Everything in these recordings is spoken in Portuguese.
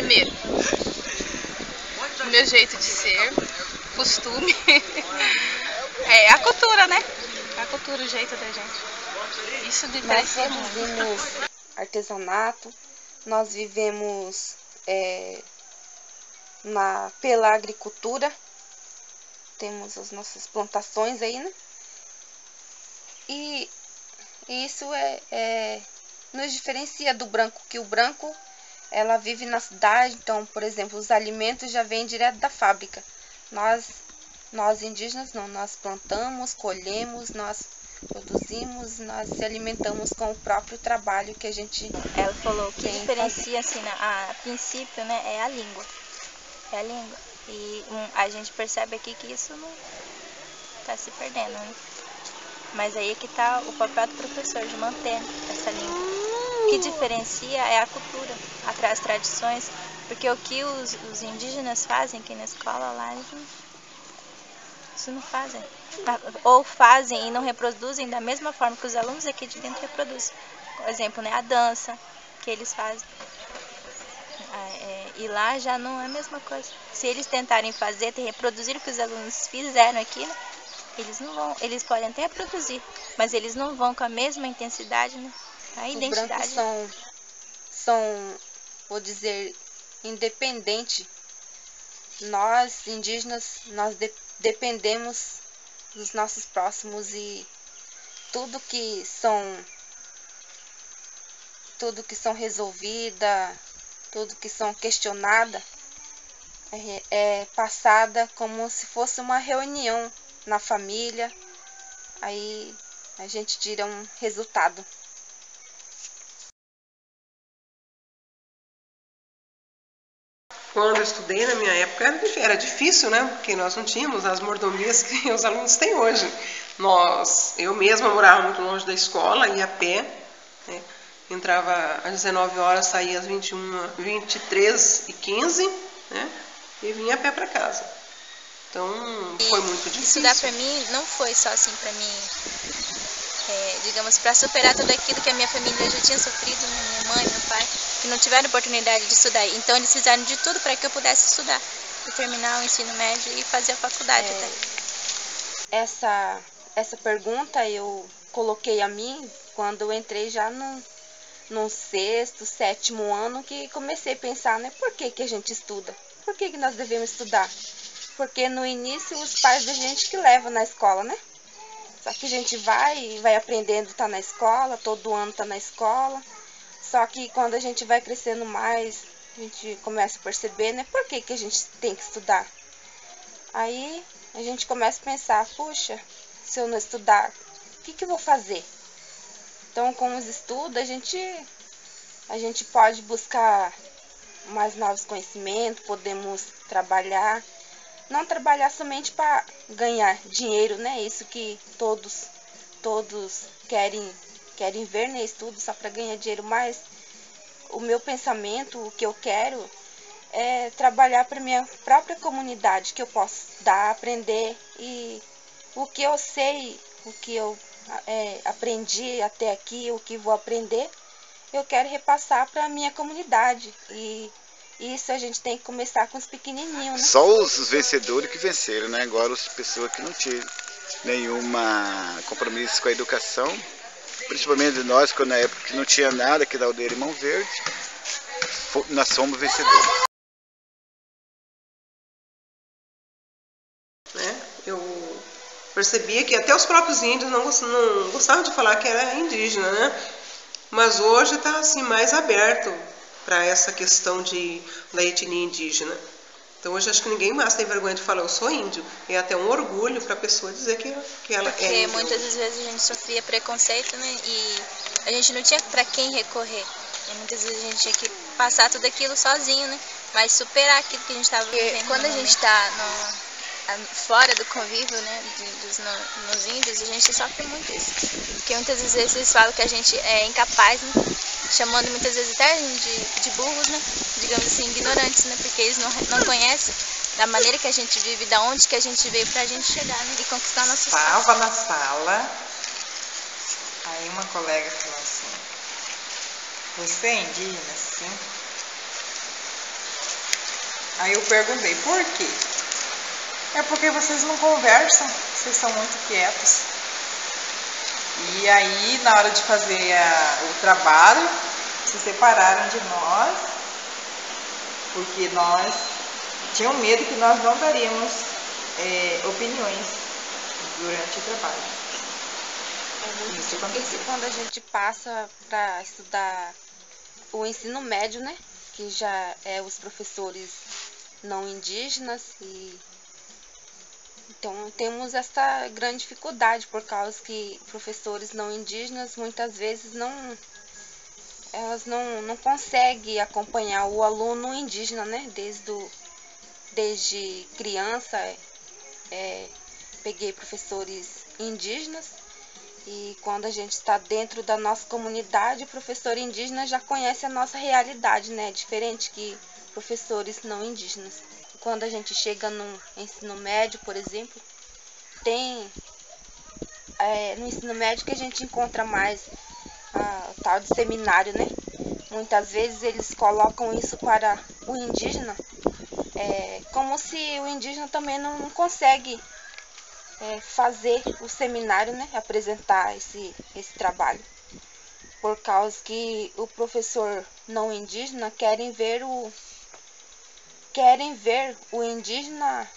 Primeiro, o meu jeito de ser, costume, é a cultura, né? A cultura, o jeito da gente. Isso diferencia muito. Nós produzimos artesanato, nós vivemos pela agricultura, temos as nossas plantações aí, né? E isso nos diferencia do branco, que o branco, ela vive na cidade, então, por exemplo, os alimentos já vêm direto da fábrica. Nós indígenas não, nós plantamos, colhemos, nós produzimos, nós se alimentamos com o próprio trabalho que a gente Ela falou que diferencia, assim, a princípio, né, é a língua. É a língua. E a gente percebe aqui que isso não está se perdendo, né? Mas aí é que está o papel do professor, de manter essa língua. O que diferencia é a cultura, as tradições, porque o que os indígenas fazem aqui na escola lá, isso não fazem. Ou fazem e não reproduzem da mesma forma que os alunos aqui de dentro reproduzem. Por exemplo, né, a dança que eles fazem. E lá já não é a mesma coisa. Se eles tentarem reproduzir o que os alunos fizeram aqui, né, eles não vão, eles podem até reproduzir, mas eles não vão com a mesma intensidade, né? A identidade. Os brancos são, vou dizer, independente. Nós, indígenas, nós dependemos dos nossos próximos e tudo que são resolvida, tudo que são questionada, é passada como se fosse uma reunião na família, aí a gente tira um resultado. Quando eu estudei, na minha época, era difícil, né? Porque nós não tínhamos as mordomias que os alunos têm hoje. Eu mesma morava muito longe da escola, ia a pé, né? Entrava às 19 horas, saía às 23h15, né? E vinha a pé para casa. Então, foi muito difícil. Estudar para mim não foi só assim para mim, digamos, para superar tudo aquilo que a minha família já tinha sofrido, minha mãe, meu pai, que não tiveram oportunidade de estudar. Então eles fizeram de tudo para que eu pudesse estudar e terminar o ensino médio e fazer a faculdade até. Essa pergunta eu coloquei a mim quando eu entrei já no sexto, sétimo ano, que comecei a pensar, né, por que a gente estuda? Por que nós devemos estudar? Porque no início os pais da gente que levam na escola, né? Só que a gente vai aprendendo, tá na escola, todo ano tá na escola. Só que quando a gente vai crescendo mais, a gente começa a perceber, né, por que a gente tem que estudar? Aí a gente começa a pensar, puxa, se eu não estudar, o que eu vou fazer? Então, com os estudos, a gente pode buscar mais novos conhecimentos, podemos trabalhar. Não trabalhar somente para ganhar dinheiro, né? Isso que todos querem ver, né? Estudo só para ganhar dinheiro, mas o meu pensamento, o que eu quero é trabalhar para minha própria comunidade, que eu posso dar, aprender, e o que eu sei, o que eu aprendi até aqui, o que vou aprender, eu quero repassar para a minha comunidade. E isso a gente tem que começar com os pequenininhos, né? Só os vencedores que venceram, né? Agora as pessoas que não tinham nenhuma compromisso com a educação, principalmente nós, quando na época que não tinha nada aqui da aldeia Limão Verde, nós somos vencedores. Eu percebia que até os próprios índios não gostavam de falar que era indígena, né? Mas hoje está assim mais aberto para essa questão da etnia indígena. Então hoje acho que ninguém mais tem vergonha de falar eu sou índio. É até um orgulho para a pessoa dizer que ela é índia. Porque muitas vezes a gente sofria preconceito, né? E a gente não tinha para quem recorrer. E muitas vezes a gente tinha que passar tudo aquilo sozinho, né? Mas superar aquilo que a gente estava vivendo. Quando a gente está fora do convívio, né, nos índios, a gente sofre muito isso. Porque muitas vezes eles falam que a gente é incapaz, né? Chamando muitas vezes até de burros, né? Digamos assim, ignorantes, né? Porque eles não conhecem da maneira que a gente vive, da onde que a gente veio pra gente chegar, né? E conquistar nosso espaço. Estava na sala, aí uma colega falou assim, você é indígena, sim? Aí eu perguntei, por quê? É porque vocês não conversam, vocês são muito quietos. E aí, na hora de fazer o trabalho, se separaram de nós, porque nós tinham medo que nós não daríamos opiniões durante o trabalho. Isso aconteceu quando a gente passa para estudar o ensino médio, né? Que já é os professores não indígenas e então temos essa grande dificuldade por causa que professores não indígenas muitas vezes não conseguem acompanhar o aluno indígena, né? Desde criança peguei professores indígenas e quando a gente está dentro da nossa comunidade, o professor indígena já conhece a nossa realidade, né? Diferente que professores não indígenas. Quando a gente chega no ensino médio, por exemplo, no ensino médio que a gente encontra mais o tal de seminário, né? Muitas vezes eles colocam isso para o indígena, como se o indígena também não consegue fazer o seminário, né? Apresentar esse trabalho. Por causa que o professor não indígena querem ver o indígena,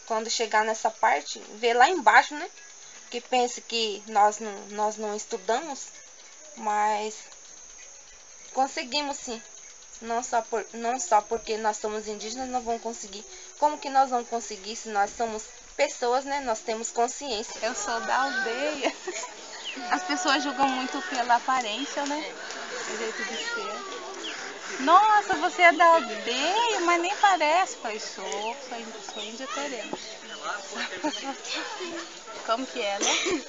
quando chegar nessa parte, ver lá embaixo, né? Que pensa que nós não estudamos, mas conseguimos sim. Não só porque nós somos indígenas, nós vamos conseguir. Como que nós vamos conseguir se nós somos pessoas, né? Nós temos consciência. Eu sou da aldeia. As pessoas julgam muito pela aparência, né? O jeito de ser. Nossa, você é da aldeia, mas nem parece. Eu falei, sou índia terena. Como que é, né?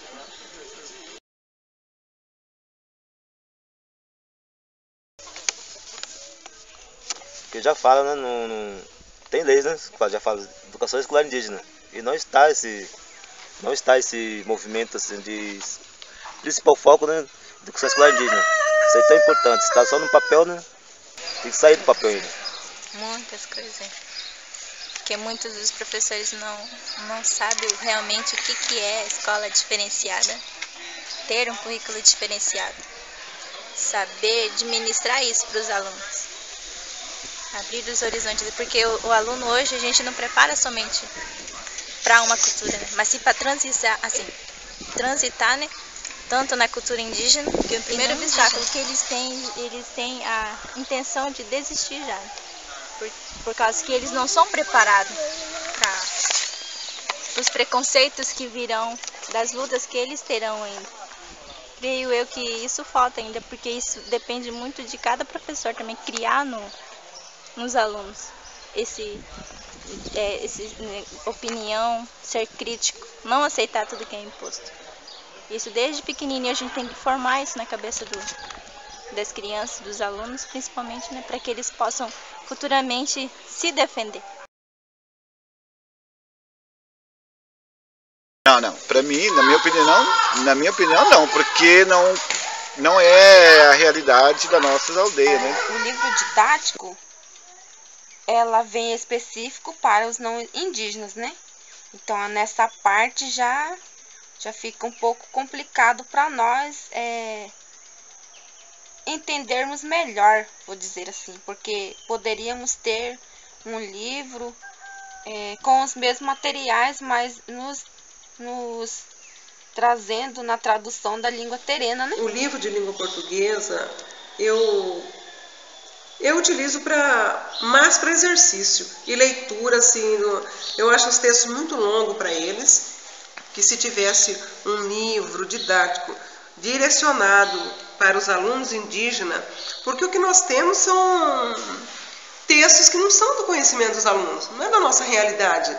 Porque já fala, né? Tem leis, né? Já fala educação escolar indígena. E não está esse movimento assim de principal foco, né? Educação escolar indígena. Isso é tão importante. Está só no papel, né? Tem que sair do papel ainda. Muitas coisas. Porque muitos dos professores não sabem realmente o que é escola diferenciada. Ter um currículo diferenciado. Saber administrar isso para os alunos. Abrir os horizontes. Porque o aluno hoje a gente não prepara somente para uma cultura, né? Mas sim para transitar, né? Tanto na cultura indígena, que o primeiro obstáculo que eles têm a intenção de desistir já, por causa que eles não são preparados para os preconceitos que virão, das lutas que eles terão ainda. Creio eu que isso falta ainda, porque isso depende muito de cada professor também criar nos alunos esse opinião, ser crítico, não aceitar tudo que é imposto. Isso desde pequenininho a gente tem que formar isso na cabeça das crianças, dos alunos, principalmente, né, para que eles possam futuramente se defender. Não, para mim, na minha opinião não, porque não é a realidade da nossa aldeia, né? O livro didático, ela vem específico para os não indígenas, né? Então, nessa parte já fica um pouco complicado para nós entendermos melhor, vou dizer assim, porque poderíamos ter um livro com os mesmos materiais, mas nos trazendo na tradução da língua terena, né? O livro de língua portuguesa, eu utilizo mais para exercício e leitura, assim, eu acho os textos muito longos para eles, que se tivesse um livro didático direcionado para os alunos indígenas, porque o que nós temos são textos que não são do conhecimento dos alunos, não é da nossa realidade,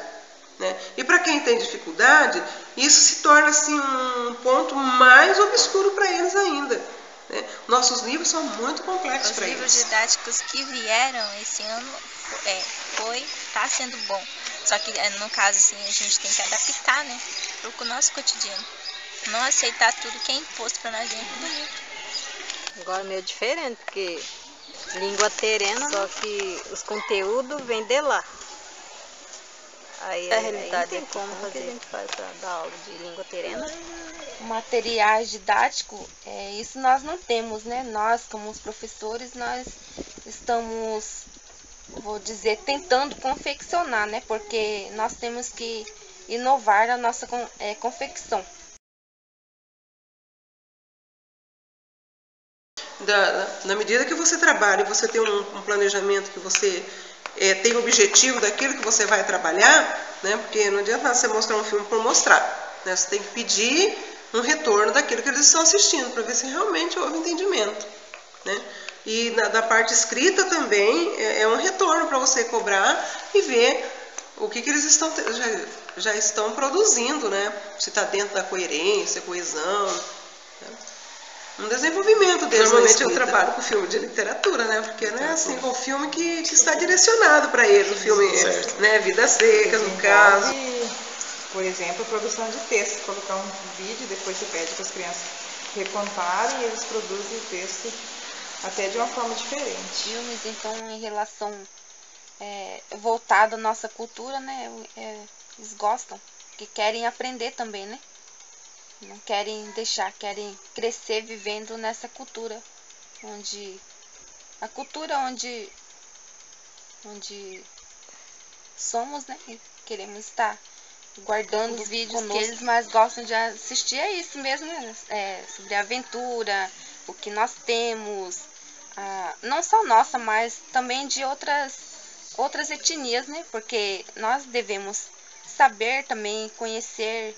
né? E para quem tem dificuldade, isso se torna assim um ponto mais obscuro para eles ainda. Nossos livros são muito complexos para eles. Os livros didáticos que vieram esse ano tá sendo bom. Só que no caso assim, a gente tem que adaptar, né, para o nosso cotidiano. Não aceitar tudo que é imposto para nós dentro do livro. Agora é meio diferente, porque língua terena, só que os conteúdos vêm de lá. Aí a realidade é como que a gente faz para dar aula de língua terena. Materiais didáticos, isso nós não temos, né? Nós, como os professores, nós estamos, vou dizer, tentando confeccionar, né? Porque nós temos que inovar a nossa confecção. Na medida que você trabalha e você tem um planejamento, que você tem o objetivo daquilo que você vai trabalhar, né? Porque não adianta nada você mostrar um filme por mostrar, né? Você tem que pedir um retorno daquilo que eles estão assistindo, para ver se realmente houve entendimento, né? E da parte escrita também é um retorno para você cobrar e ver o que eles já estão produzindo, né? Se está dentro da coerência, coesão, né? Um desenvolvimento deles. Normalmente eu trabalho com filme de literatura, né? Porque não é assim, com o filme que está direcionado para eles, o filme, né? Vidas Secas, no caso. Por exemplo, produção de texto, colocar um vídeo, depois você pede para as crianças recontarem e eles produzem o texto até de uma forma diferente. Filmes, então, em relação voltado à nossa cultura, né? Eles gostam, que querem aprender também, né? Não querem deixar, querem crescer vivendo nessa cultura, onde somos, né? E queremos estar guardando os vídeos que eles mais gostam de assistir, é isso mesmo, né? Sobre a aventura, o que nós temos, não só nossa, mas também de outras etnias, né? Porque nós devemos saber também, conhecer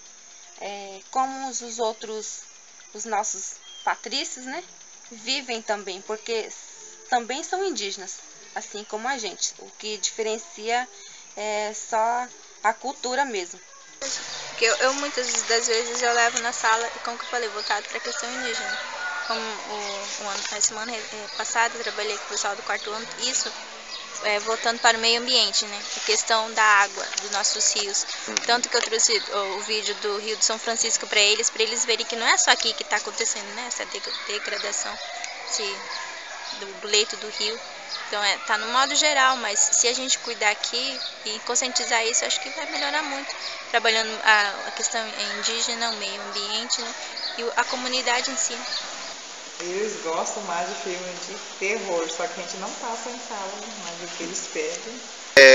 como os nossos patrícios, né? Vivem também, porque também são indígenas, assim como a gente. O que diferencia é só a cultura mesmo. Porque eu muitas das vezes eu levo na sala, e como que eu falei, voltado para a questão indígena. Como a semana passada eu trabalhei com o pessoal do 4º ano, isso voltando para o meio ambiente, né? A questão da água, dos nossos rios. Tanto que eu trouxe o vídeo do Rio de São Francisco para eles verem que não é só aqui que está acontecendo, né? Essa degradação do leito do rio. Então, tá no modo geral, mas se a gente cuidar aqui e conscientizar isso, acho que vai melhorar muito. Trabalhando a questão indígena, o meio ambiente, né? E a comunidade em si. Eles gostam mais de filme de terror, só que a gente não passa em sala, mas o que eles pedem.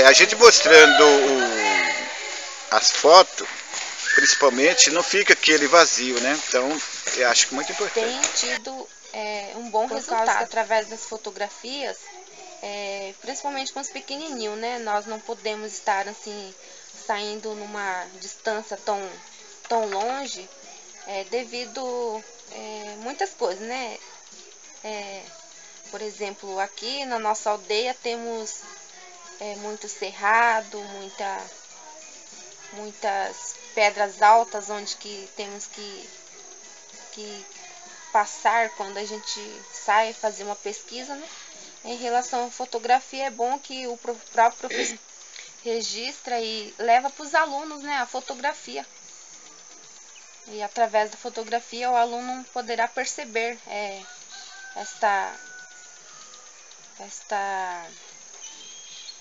A gente mostrando as fotos, principalmente, não fica aquele vazio, né? Então, eu acho que é muito importante. Tem tido um bom resultado através das fotografias, principalmente com os pequenininhos, né? Nós não podemos estar assim saindo numa distância tão longe, devido muitas coisas, né? Por exemplo, aqui na nossa aldeia temos muito cerrado, muitas pedras altas onde que temos que passar quando a gente sai fazer uma pesquisa, né? Em relação à fotografia, é bom que o próprio professor registra e leva para os alunos, né, a fotografia. E através da fotografia o aluno poderá perceber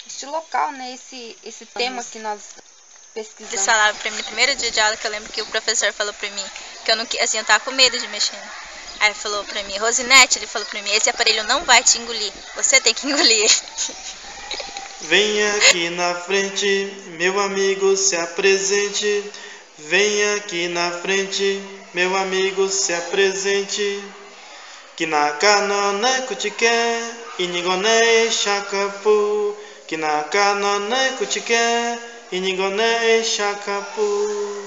este local, né, esse tema que nós pesquisamos. Eles falaram para mim no primeiro dia de aula, que eu lembro que o professor falou para mim que eu não, assim, eu tava com medo de mexer, né? Aí falou pra mim, Rosinete, ele falou pra mim, esse aparelho não vai te engolir, você tem que engolir ele. Venha aqui na frente, meu amigo, se apresente. Venha aqui na frente, meu amigo, se apresente. Kinaka kutike, inigone shakapu. Kinaka kuchike, inigone shakapu.